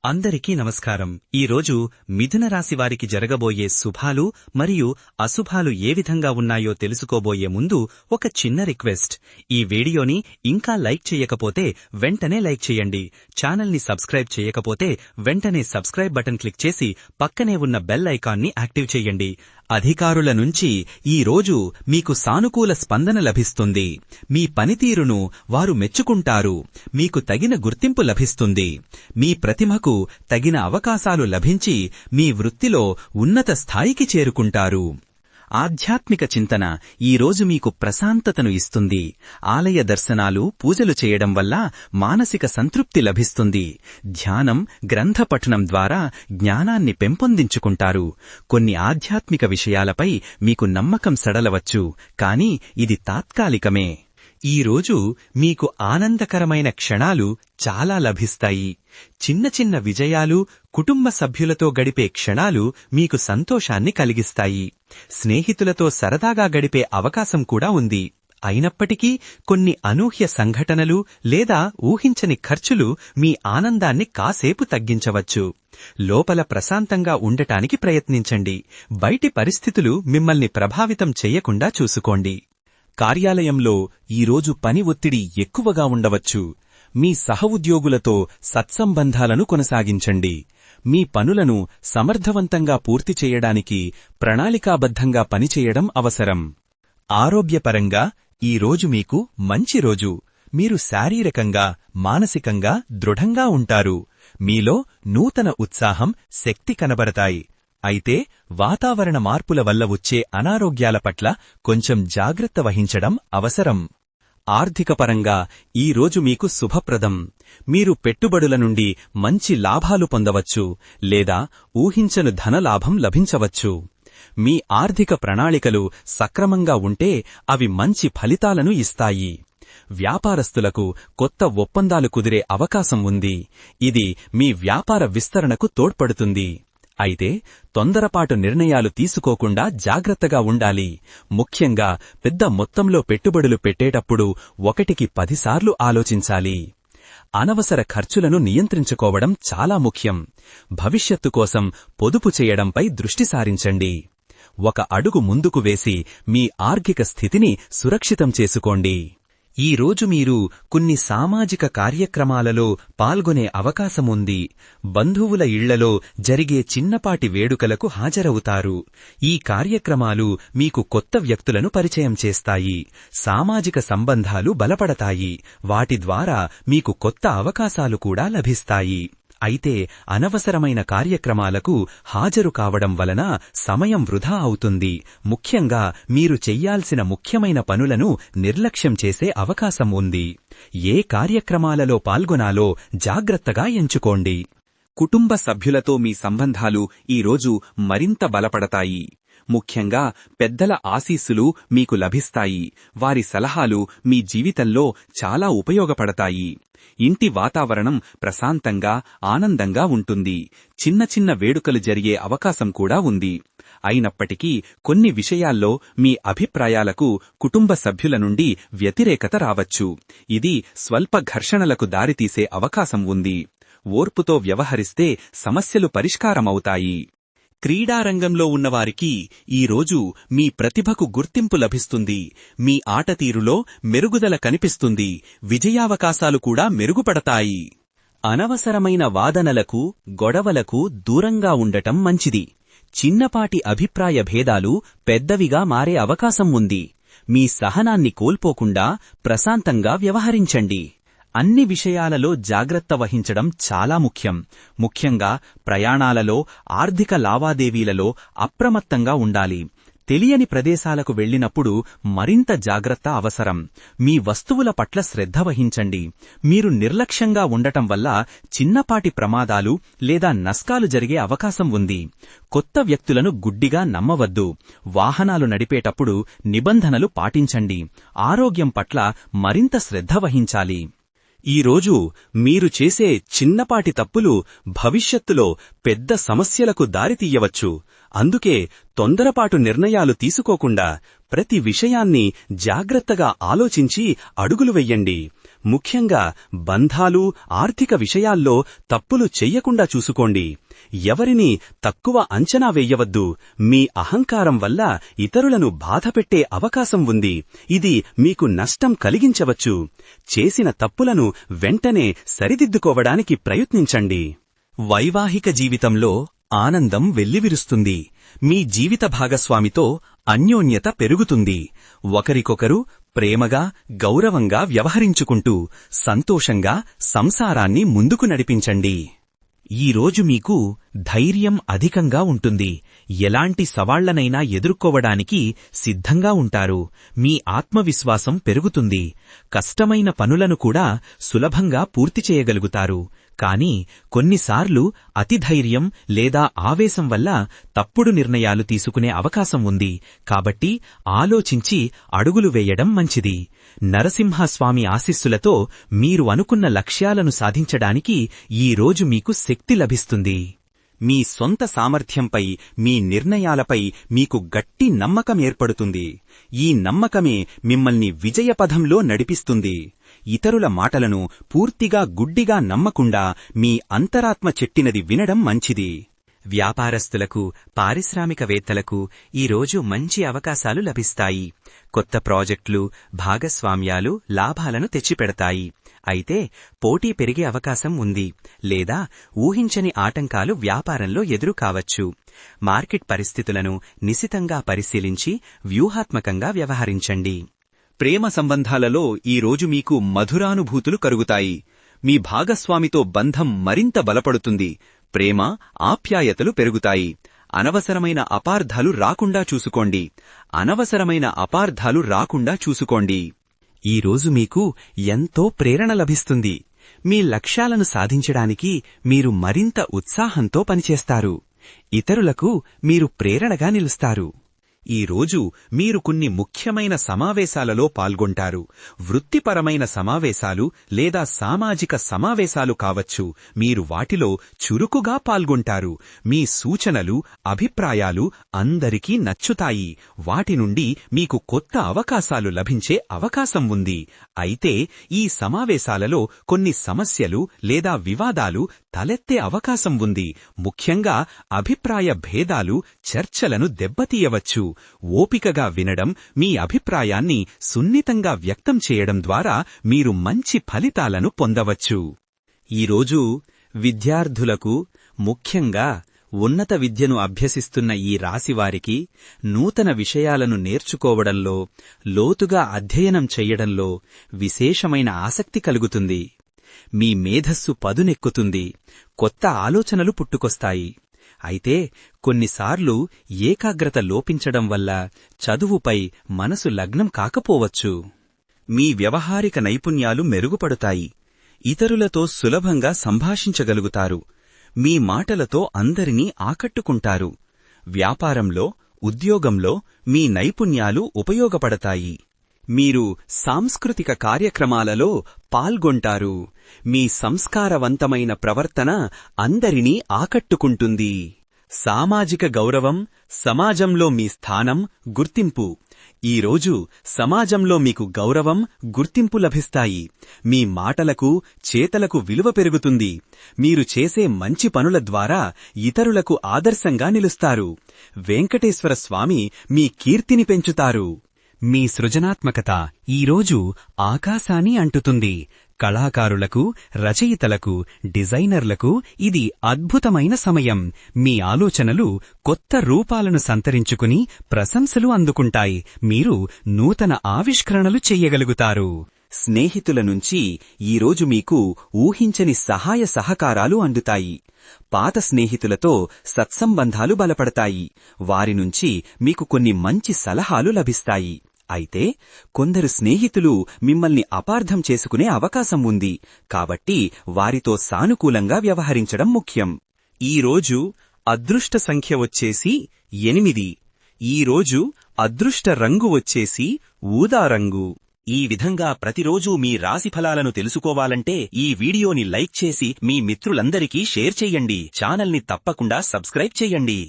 అందరికీ నమస్కారం. ఈరోజు మిథున రాశి వారికి జరగబోయే శుభాలు మరియు అశుభాలు ఏ విధంగా ఉన్నాయో తెలుసుకోబోయే ముందు ఒక చిన్న రిక్వెస్ట్. ఈ వీడియోని ఇంకా లైక్ చేయకపోతే వెంటనే లైక్ చేయండి. ఛానల్ని సబ్స్క్రైబ్ చేయకపోతే వెంటనే సబ్స్క్రైబ్ బటన్ క్లిక్ చేసి పక్కనే ఉన్న బెల్ ఐకాన్ని యాక్టివ్ చేయండి. అధికారుల నుంచి ఈ రోజు మీకు సానుకూల స్పందన లభిస్తుంది. మీ పనితీరును వారు మెచ్చుకుంటారు. మీకు తగిన గుర్తింపు లభిస్తుంది. మీ ప్రతిభకు తగిన అవకాశాలు లభించి మీ వృత్తిలో ఉన్నత స్థాయికి చేరుకుంటారు. ఆధ్యాత్మిక చింతన ఈరోజు మీకు ప్రశాంతతను ఇస్తుంది. ఆలయ దర్శనాలు, పూజలు చేయడం వల్ల మానసిక సంతృప్తి లభిస్తుంది. ధ్యానం, గ్రంథ పఠనం ద్వారా జ్ఞానాన్ని పెంపొందించుకుంటారు. కొన్ని ఆధ్యాత్మిక విషయాలపై మీకు నమ్మకం సడలవచ్చు, కానీ ఇది తాత్కాలికమే. ఈరోజు మీకు ఆనందకరమైన క్షణాలు చాలా లభిస్తాయి. చిన్న చిన్న విజయాలు, కుటుంబ సభ్యులతో గడిపే క్షణాలు మీకు సంతోషాన్ని కలిగిస్తాయి. స్నేహితులతో సరదాగా గడిపే అవకాశం కూడా ఉంది. అయినప్పటికీ కొన్ని అనూహ్య సంఘటనలు లేదా ఊహించని ఖర్చులు మీ ఆనందాన్ని కాసేపు తగ్గించవచ్చు. లోపల ప్రశాంతంగా ఉండటానికి ప్రయత్నించండి. బయటి పరిస్థితులు మిమ్మల్ని ప్రభావితం చెయ్యకుండా చూసుకోండి. కార్యాలయంలో ఈరోజు పని ఒత్తిడి ఎక్కువగా ఉండవచ్చు. మీ సహోద్యోగులతో సత్సంబంధాలను కొనసాగించండి. మీ పనులను సమర్థవంతంగా పూర్తి చేయడానికి ప్రణాళికాబద్ధంగా పనిచేయడం అవసరం. ఆరోగ్యపరంగా ఈరోజు మీకు మంచి రోజు. మీరు శారీరకంగా, మానసికంగా దృఢంగా ఉంటారు. మీలో నూతన ఉత్సాహం, శక్తి కనబడతాయి. అయితే వాతావరణ మార్పుల వల్ల వచ్చే అనారోగ్యాల పట్ల కొంచెం జాగ్రత్త వహించడం అవసరం. ఆర్థికపరంగా ఈరోజు మీకు శుభప్రదం. మీరు పెట్టుబడుల నుండి మంచి లాభాలు పొందవచ్చు లేదా ఊహించని ధనలాభం లభించవచ్చు. మీ ఆర్థిక ప్రణాళికలు సక్రమంగా ఉంటే అవి మంచి ఫలితాలను ఇస్తాయి. వ్యాపారస్తులకు కొత్త ఒప్పందాలు కుదిరే అవకాశం ఉంది. ఇది మీ వ్యాపార విస్తరణకు తోడ్పడుతుంది. అయితే తొందరపాటు నిర్ణయాలు తీసుకోకుండా జాగ్రత్తగా ఉండాలి. ముఖ్యంగా పెద్ద మొత్తంలో పెట్టుబడులు పెట్టేటప్పుడు 1కి 10 సార్లు ఆలోచించాలి. అనవసర ఖర్చులను నియంత్రించుకోవడం చాలా ముఖ్యం. భవిష్యత్తు కోసం పొదుపు చేయడంపై దృష్టి సారించండి. ఒక అడుగు ముందుకు వేసి మీ ఆర్థిక స్థితిని సురక్షితం చేసుకోండి. ఈ రోజు మీరు కొన్ని సామాజిక కార్యక్రమాలలో పాల్గొనే అవకాశముంది. బంధువుల ఇళ్లలో జరిగే చిన్నపాటి వేడుకలకు హాజరవుతారు. ఈ కార్యక్రమాలు మీకు కొత్త వ్యక్తులను పరిచయం చేస్తాయి. సామాజిక సంబంధాలు బలపడతాయి. వాటి ద్వారా మీకు కొత్త అవకాశాలు కూడా లభిస్తాయి. అయితే అనవసరమైన కార్యక్రమాలకు హాజరు కావడం వలన సమయం వృధా అవుతుంది. ముఖ్యంగా మీరు చెయ్యాల్సిన ముఖ్యమైన పనులను నిర్లక్ష్యం చేసే అవకాశం ఉంది. ఏ కార్యక్రమాలలో పాల్గొనాలో జాగ్రత్తగా ఎంచుకోండి. కుటుంబ సభ్యులతో మీ సంబంధాలు ఈరోజు మరింత బలపడతాయి. ముఖ్యంగా పెద్దల ఆశీస్సులు మీకు లభిస్తాయి. వారి సలహాలు మీ జీవితంలో చాలా ఉపయోగపడతాయి. ఇంటి వాతావరణం ప్రశాంతంగా, ఆనందంగా ఉంటుంది. చిన్న చిన్న వేడుకలు జరిగే అవకాశం కూడా ఉంది. అయినప్పటికీ కొన్ని విషయాల్లో మీ అభిప్రాయాలకు కుటుంబ సభ్యుల నుండి వ్యతిరేకత రావచ్చు. ఇది స్వల్ప ఘర్షణలకు దారితీసే అవకాశం ఉంది. ఓర్పుతో వ్యవహరిస్తే సమస్యలు పరిష్కారమవుతాయి. క్రీడారంగంలో ఉన్నవారికి ఈరోజు మీ ప్రతిభకు గుర్తింపు లభిస్తుంది. మీ ఆటతీరులో మెరుగుదల కనిపిస్తుంది. విజయావకాశాలు కూడా మెరుగుపడతాయి. అనవసరమైన వాదనలకు, గొడవలకు దూరంగా ఉండటం మంచిది. చిన్నపాటి అభిప్రాయ భేదాలు పెద్దవిగా మారే అవకాశం ఉంది. మీ సహనాన్ని కోల్పోకుండా ప్రశాంతంగా వ్యవహరించండి. అన్ని విషయాలలో జాగ్రత్త వహించడం చాలా ముఖ్యం. ముఖ్యంగా ప్రయాణాలలో, ఆర్థిక లావాదేవీలలో అప్రమత్తంగా ఉండాలి. తెలియని ప్రదేశాలకు వెళ్లినప్పుడు మరింత జాగ్రత్త అవసరం. మీ వస్తువుల పట్ల శ్రద్ధ వహించండి. మీరు నిర్లక్ష్యంగా ఉండటం వల్ల చిన్నపాటి ప్రమాదాలు లేదా నష్టాలు జరిగే అవకాశం ఉంది. కొత్త వ్యక్తులను గుడ్డిగా నమ్మవద్దు. వాహనాలు నడిపేటప్పుడు నిబంధనలు పాటించండి. ఆరోగ్యం పట్ల మరింత శ్రద్ధ వహించాలి. ఈరోజు మీరు చేసే చిన్నపాటి తప్పులు భవిష్యత్తులో పెద్ద సమస్యలకు దారితీయవచ్చు. అందుకే తొందరపాటు నిర్ణయాలు తీసుకోకుండా ప్రతి విషయాన్ని జాగ్రత్తగా ఆలోచించి అడుగులు వెయ్యండి. ముఖ్యంగా బంధాలు, ఆర్థిక విషయాల్లో తప్పులు చెయ్యకుండా చూసుకోండి. ఎవరినీ తక్కువ అంచనా వెయ్యవద్దు. మీ అహంకారం వల్ల ఇతరులను బాధపెట్టే అవకాశం ఉంది. ఇది మీకు నష్టం కలిగించవచ్చు. చేసిన తప్పులను వెంటనే సరిదిద్దుకోవడానికి ప్రయత్నించండి. వైవాహిక జీవితంలో ఆనందం వెల్లివిరుస్తుంది. మీ జీవిత భాగస్వామితో అన్యోన్యత పెరుగుతుంది. ఒకరికొకరు ప్రేమగా, గౌరవంగా వ్యవహరించుకుంటూ సంతోషంగా సంసారాన్ని ముందుకు నడిపించండి. ఈరోజు మీకు ధైర్యం అధికంగా ఉంటుంది. ఎలాంటి సవాళ్లనైనా ఎదుర్కోవడానికి సిద్ధంగా ఉంటారు. మీ ఆత్మవిశ్వాసం పెరుగుతుంది. కష్టమైన పనులను కూడా సులభంగా పూర్తి చేయగలుగుతారు. కానీ కొన్నిసార్లు అతిధైర్యం లేదా ఆవేశం వల్ల తప్పుడు నిర్ణయాలు తీసుకునే అవకాశం ఉంది. కాబట్టి ఆలోచించి అడుగులు వేయడం మంచిది. నరసింహస్వామి ఆశీస్సులతో మీరు అనుకున్న లక్ష్యాలను సాధించడానికి ఈరోజు మీకు శక్తి లభిస్తుంది. మీ సొంత సామర్థ్యంపై, మీ నిర్ణయాలపై మీకు గట్టి నమ్మకం ఏర్పడుతుంది. ఈ నమ్మకమే మిమ్మల్ని విజయపథంలో నడిపిస్తుంది. ఇతరుల మాటలను పూర్తిగా గుడ్డిగా నమ్మకుండా మీ అంతరాత్మ చెప్పినది వినడం మంచిది. వ్యాపారస్తులకు, పారిశ్రామికవేత్తలకు ఈరోజు మంచి అవకాశాలు లభిస్తాయి. కొత్త ప్రాజెక్టులు, భాగస్వామ్యాలు లాభాలను తెచ్చిపెడతాయి. అయితే పోటీ పెరిగే అవకాశం ఉంది, లేదా ఊహించని ఆటంకాలు వ్యాపారంలో ఎదురు కావచ్చు. మార్కెట్ పరిస్థితులను నిశితంగా పరిశీలించి వ్యూహాత్మకంగా వ్యవహరించండి. ప్రేమ సంబంధాలలో ఈరోజు మీకు మధురానుభూతులు కలుగుతాయి. మీ భాగస్వామితో బంధం మరింత బలపడుతుంది. ప్రేమ, ఆప్యాయతలు పెరుగుతాయి. అనవసరమైన అపార్థాలు రాకుండా చూసుకోండి. ఈరోజు మీకు ఎంతో ప్రేరణ లభిస్తుంది. మీ లక్ష్యాలను సాధించడానికి మీరు మరింత ఉత్సాహంతో పనిచేస్తారు. ఇతరులకు మీరు ప్రేరణగా నిలుస్తారు. ఈరోజు మీరు కొన్ని ముఖ్యమైన సమావేశాలలో పాల్గొంటారు. వృత్తిపరమైన సమావేశాలు లేదా సామాజిక సమావేశాలు కావచ్చు. మీరు వాటిలో చురుకుగా పాల్గొంటారు. మీ సూచనలు, అభిప్రాయాలు అందరికీ నచ్చుతాయి. వాటి నుండి మీకు కొత్త అవకాశాలు లభించే అవకాశం ఉంది. అయితే ఈ సమావేశాలలో కొన్ని సమస్యలు లేదా వివాదాలు తలెత్తే అవకాశం ఉంది. ముఖ్యంగా అభిప్రాయ భేదాలు చర్చలను దెబ్బతీయవచ్చు. ఓపికగా వినడం, మీ అభిప్రాయాన్ని సున్నితంగా వ్యక్తం చేయడం ద్వారా మీరు మంచి ఫలితాలను పొందవచ్చు. ఈరోజు విద్యార్థులకు, ముఖ్యంగా ఉన్నత విద్యను అభ్యసిస్తున్న ఈ రాశివారికి నూతన విషయాలను నేర్చుకోవడంలో, లోతుగా అధ్యయనం చెయ్యడంలో విశేషమైన ఆసక్తి కలుగుతుంది. మీ మేధస్సు పదునెక్కుతుంది. కొత్త ఆలోచనలు పుట్టుకొస్తాయి. అయితే కొన్నిసార్లు ఏకాగ్రత లోపించడం వల్ల చదువుపై మనసు లగ్నం కాకపోవచ్చు. మీ వ్యవహారిక నైపుణ్యాలు మెరుగుపడతాయి. ఇతరులతో సులభంగా సంభాషించగలుగుతారు. మీ మాటలతో అందరినీ ఆకట్టుకుంటారు. వ్యాపారంలో, ఉద్యోగంలో మీ నైపుణ్యాలు ఉపయోగపడతాయి. మీరు సాంస్కృతిక కార్యక్రమాలలో పాల్గొంటారు. మీ సంస్కారవంతమైన ప్రవర్తన అందరినీ ఆకట్టుకుంటుంది. సామాజిక గౌరవం, సమాజంలో మీ స్థానం, గుర్తింపు. ఈరోజు సమాజంలో మీకు గౌరవం, గుర్తింపు లభిస్తాయి. మీ మాటలకు, చేతలకు విలువ పెరుగుతుంది. మీరు చేసే మంచి పనుల ద్వారా ఇతరులకు ఆదర్శంగా నిలుస్తారు. వెంకటేశ్వర స్వామి మీ కీర్తిని పెంచుతారు. మీ సృజనాత్మకత ఈరోజు ఆకాశాన్ని అంటుతుంది. కళాకారులకు, రచయితలకు, డిజైనర్లకు ఇది అద్భుతమైన సమయం. మీ ఆలోచనలు కొత్త రూపాలను సంతరించుకుని ప్రశంసలు అందుకుంటాయి. మీరు నూతన ఆవిష్కరణలు చెయ్యగలుగుతారు. స్నేహితుల నుంచి ఈరోజు మీకు ఊహించని సహాయ సహకారాలు అందుతాయి. పాత స్నేహితులతో సత్సంబంధాలు బలపడతాయి. వారి నుంచి మీకు కొన్ని మంచి సలహాలు లభిస్తాయి. అయితే కొందరు స్నేహితులు మిమ్మల్ని అపార్థం చేసుకునే అవకాశం ఉంది. కాబట్టి వారితో సానుకూలంగా వ్యవహరించడం ముఖ్యం. ఈరోజు అదృష్ట సంఖ్య వచ్చేసి 8. ఈరోజు అదృష్ట రంగు వచ్చేసి ఊదా రంగు. ఈ విధంగా ప్రతిరోజూ మీ రాశిఫలాలను తెలుసుకోవాలంటే ఈ వీడియోని లైక్ చేసి మీ మిత్రులందరికీ షేర్ చెయ్యండి. ఛానల్ని తప్పకుండా సబ్స్క్రైబ్ చెయ్యండి.